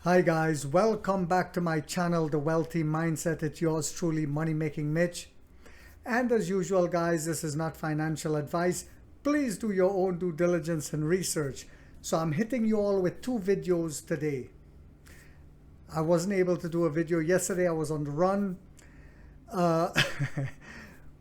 Hi guys, welcome back to my channel, The Wealthy Mindset. It's yours truly, Money Making Mitch. And as usual guys, this is not financial advice. Please do your own due diligence and research. So I'm hitting you all with two videos today. I wasn't able to do a video yesterday, I was on the run.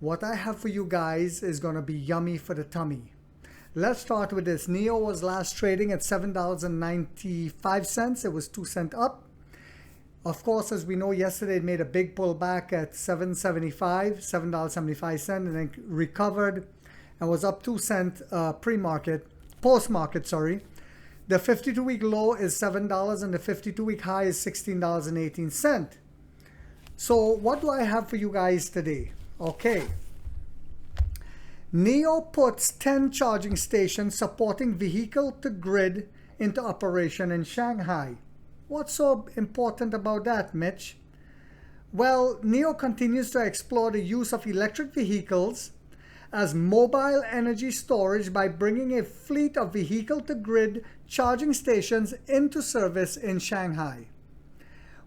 What I have for you guys is going to be yummy for the tummy. Let's start with this. NIO was last trading at $7.95. It was 2 cents up. Of course, as we know, yesterday it made a big pullback at $7.75, and then recovered and was up 2 cents post-market, sorry. The 52-week low is $7 and the 52-week high is $16.18. So what do I have for you guys today? Okay. NIO puts 10 charging stations supporting vehicle-to-grid into operation in Shanghai. What's so important about that, Mitch? Well, NIO continues to explore the use of electric vehicles as mobile energy storage by bringing a fleet of vehicle-to-grid charging stations into service in Shanghai.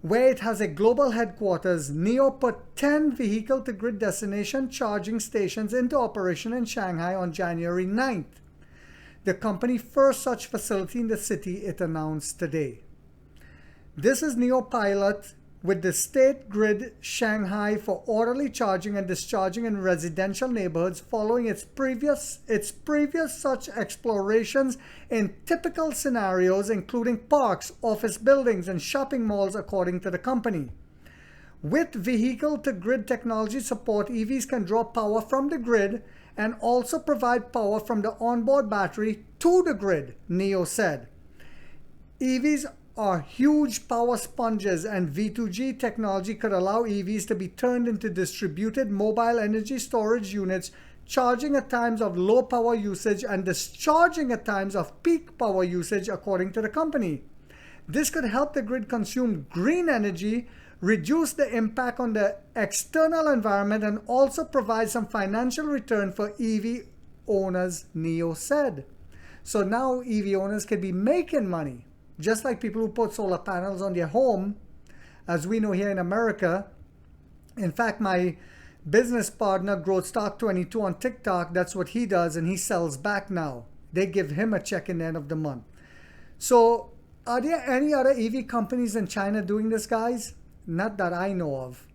Where it has a global headquarters, NIO put 10 vehicle-to-grid destination charging stations into operation in Shanghai on January 9th. The company's first such facility in the city, it announced today. This is NIO pilot with the State Grid Shanghai for orderly charging and discharging in residential neighborhoods following its previous such explorations in typical scenarios including parks, office buildings, and shopping malls, according to the company. With vehicle-to-grid technology support, EVs can draw power from the grid and also provide power from the onboard battery to the grid, NIO said. EVs are huge power sponges, and V2G technology could allow EVs to be turned into distributed mobile energy storage units, charging at times of low power usage and discharging at times of peak power usage, according to the company. This could help the grid consume green energy, reduce the impact on the external environment, and also provide some financial return for EV owners, NIO said. So now EV owners can be making money. Just like people who put solar panels on their home, as we know here in America. In fact, my business partner, Growth Stock 22 on TikTok, that's what he does, and he sells back now. They give him a check in the end of the month. So are there any other EV companies in China doing this, guys? Not that I know of.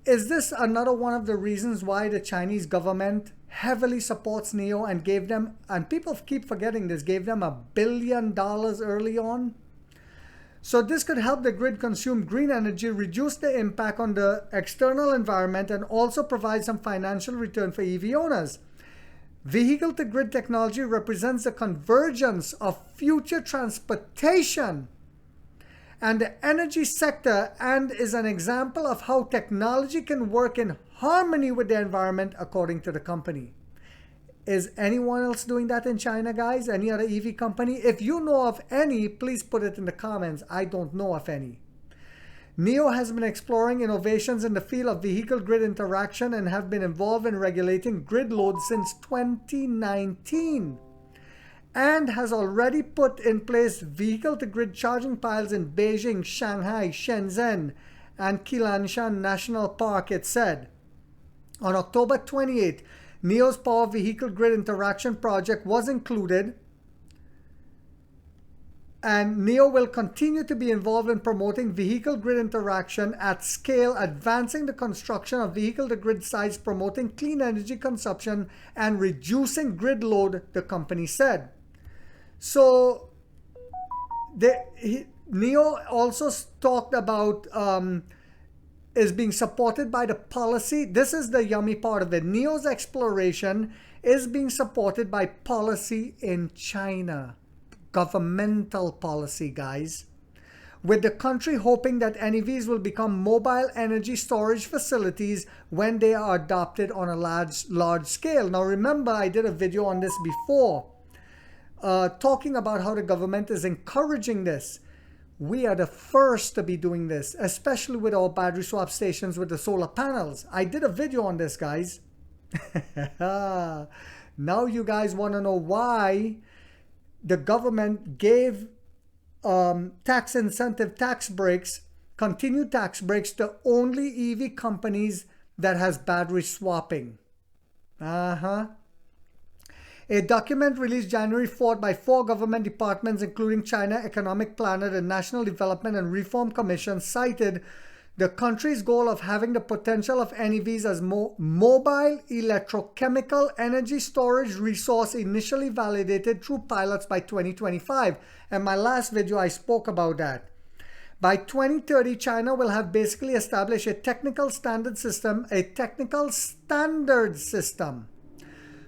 Is this another one of the reasons why the Chinese government heavily supports NIO and gave them, and people keep forgetting this, gave them $1 billion early on? So this could help the grid consume green energy, reduce the impact on the external environment, and also provide some financial return for EV owners. Vehicle-to-grid technology represents the convergence of future transportation and the energy sector, and is an example of how technology can work in harmony with the environment, according to the company. Is anyone else doing that in China, guys? Any other EV company? If you know of any, please put it in the comments. I don't know of any. NIO has been exploring innovations in the field of vehicle-grid interaction and have been involved in regulating grid load since 2019. And has already put in place vehicle-to-grid charging piles in Beijing, Shanghai, Shenzhen, and Qilanshan National Park, it said. On October 28, NIO's Power Vehicle Grid Interaction project was included, and NIO will continue to be involved in promoting vehicle grid interaction at scale, advancing the construction of vehicle-to-grid sites, promoting clean energy consumption, and reducing grid load, the company said. So NIO also talked about is being supported by the policy. This is the yummy part of it. NIO's exploration is being supported by policy in China. Governmental policy, guys. With the country hoping that NEVs will become mobile energy storage facilities when they are adopted on a large scale. Now remember, I did a video on this before, talking about how the government is encouraging this. We are the first to be doing this, especially with our battery swap stations with the solar panels. I did a video on this, guys. Now you guys want to know why the government gave tax incentive tax breaks, continued tax breaks to only EV companies that has battery swapping. A document released January 4th by 4 government departments, including China Economic Planet and National Development and Reform Commission, cited the country's goal of having the potential of NEVs as mobile electrochemical energy storage resource initially validated through pilots by 2025. And my last video, I spoke about that. By 2030, China will have basically established a technical standard system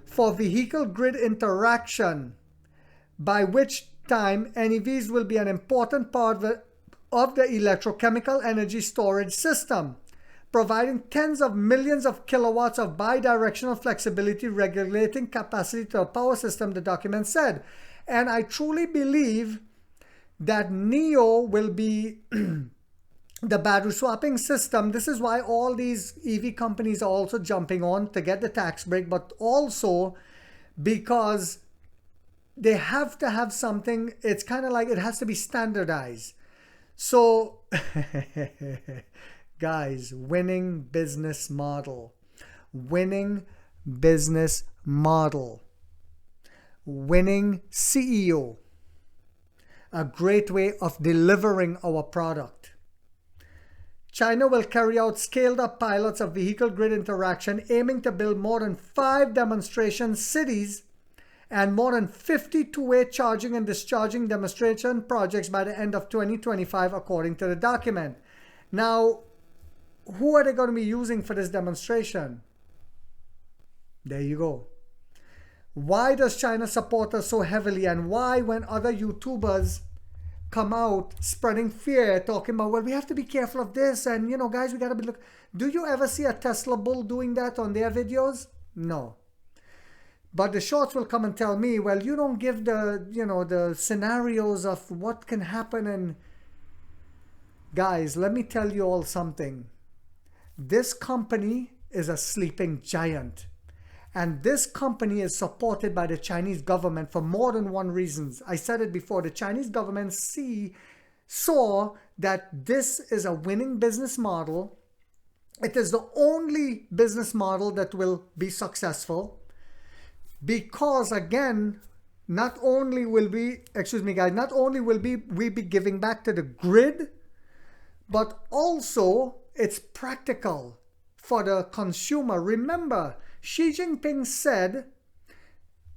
for vehicle grid interaction, by which time NEVs will be an important part of the electrochemical energy storage system, providing tens of millions of kilowatts of bidirectional flexibility regulating capacity to a power system, the document said. And I truly believe that NEO will be the battery swapping system. This is why all these EV companies are also jumping on to get the tax break, but also because they have to have something. It's kind of like it has to be standardized. So, guys, winning business model, winning CEO, a great way of delivering our product. China will carry out scaled-up pilots of vehicle grid interaction, aiming to build more than 5 demonstration cities and more than 50 two-way charging and discharging demonstration projects by the end of 2025, according to the document. Now, who are they going to be using for this demonstration? There you go. Why does China support us so heavily, and why, when other YouTubers come out spreading fear, talking about, well, we have to be careful of this, and, you know, guys, we got to be do you ever see a Tesla bull doing that on their videos? No. But the shorts will come and tell me, well, you don't give the scenarios of what can happen. And guys, let me tell you all something. This company is a sleeping giant. And this company is supported by the Chinese government for more than one reason. I said it before, the Chinese government saw that this is a winning business model. It is the only business model that will be successful. Because again, not only will we be giving back to the grid, but also it's practical for the consumer. Remember, Xi Jinping said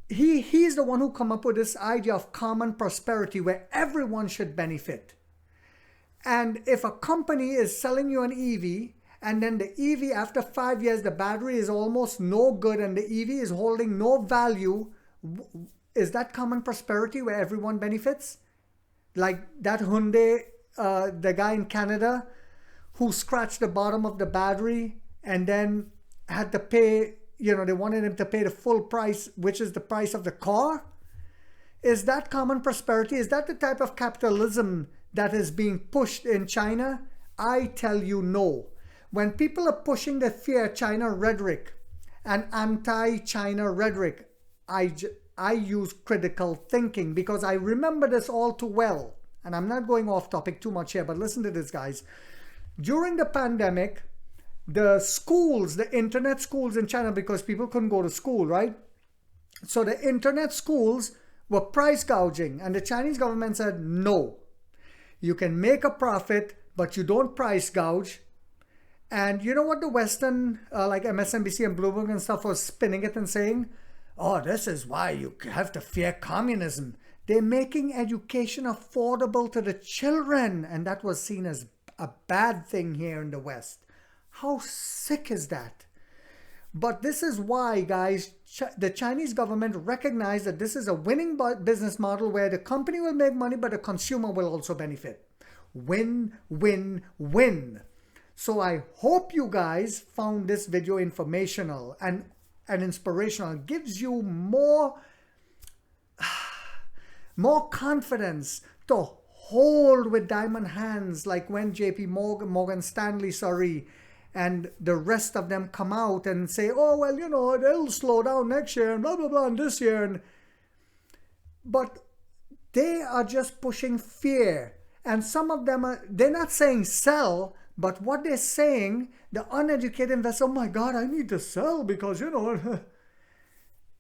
he's the one who come up with this idea of common prosperity where everyone should benefit. And if a company is selling you an EV, and then the EV, after 5 years, the battery is almost no good and the EV is holding no value, is that common prosperity where everyone benefits? Like that Hyundai, the guy in Canada who scratched the bottom of the battery and then had to pay, they wanted him to pay the full price, which is the price of the car? Is that common prosperity? Is that the type of capitalism that is being pushed in China? I tell you no. When people are pushing the fear China rhetoric and anti-China rhetoric, I use critical thinking because I remember this all too well. And I'm not going off topic too much here, but listen to this, guys. During the pandemic, the schools, the internet schools in China, because people couldn't go to school, right? So the internet schools were price gouging, and the Chinese government said, no, you can make a profit, but you don't price gouge. And you know what the Western, like MSNBC and Bloomberg and stuff was spinning it and saying? Oh, this is why you have to fear communism. They're making education affordable to the children. And that was seen as a bad thing here in the West. How sick is that? But this is why, guys, the Chinese government recognized that this is a winning business model where the company will make money, but the consumer will also benefit. Win, win, win. So I hope you guys found this video informational and inspirational. It gives you more confidence to hold with diamond hands, like when Morgan Stanley, and the rest of them come out and say, oh, well, they'll slow down next year and blah, blah, blah, and this year. But They are just pushing fear. And some of them they're not saying sell, but what they're saying, the uneducated investor, oh my God, I need to sell because,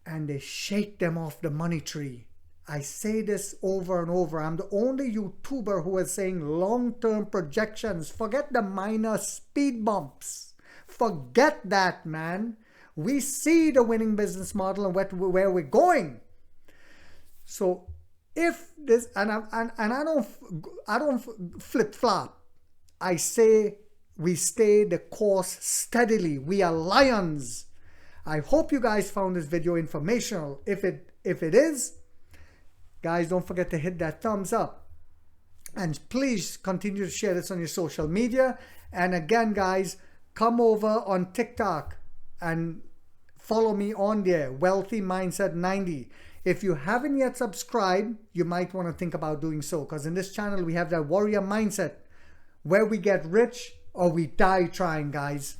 and they shake them off the money tree. I say this over and over. I'm the only YouTuber who is saying long-term projections. Forget the minor speed bumps. Forget that, man. We see the winning business model and where we're going. So if this, and I don't flip-flop. I say we stay the course steadily. We are lions. I hope you guys found this video informational. If it is, guys, don't forget to hit that thumbs up. And please continue to share this on your social media. And again, guys, come over on TikTok and follow me on there, Wealthy Mindset 90. If you haven't yet subscribed, you might want to think about doing so, because in this channel we have that warrior mindset where we get rich or we die trying, guys.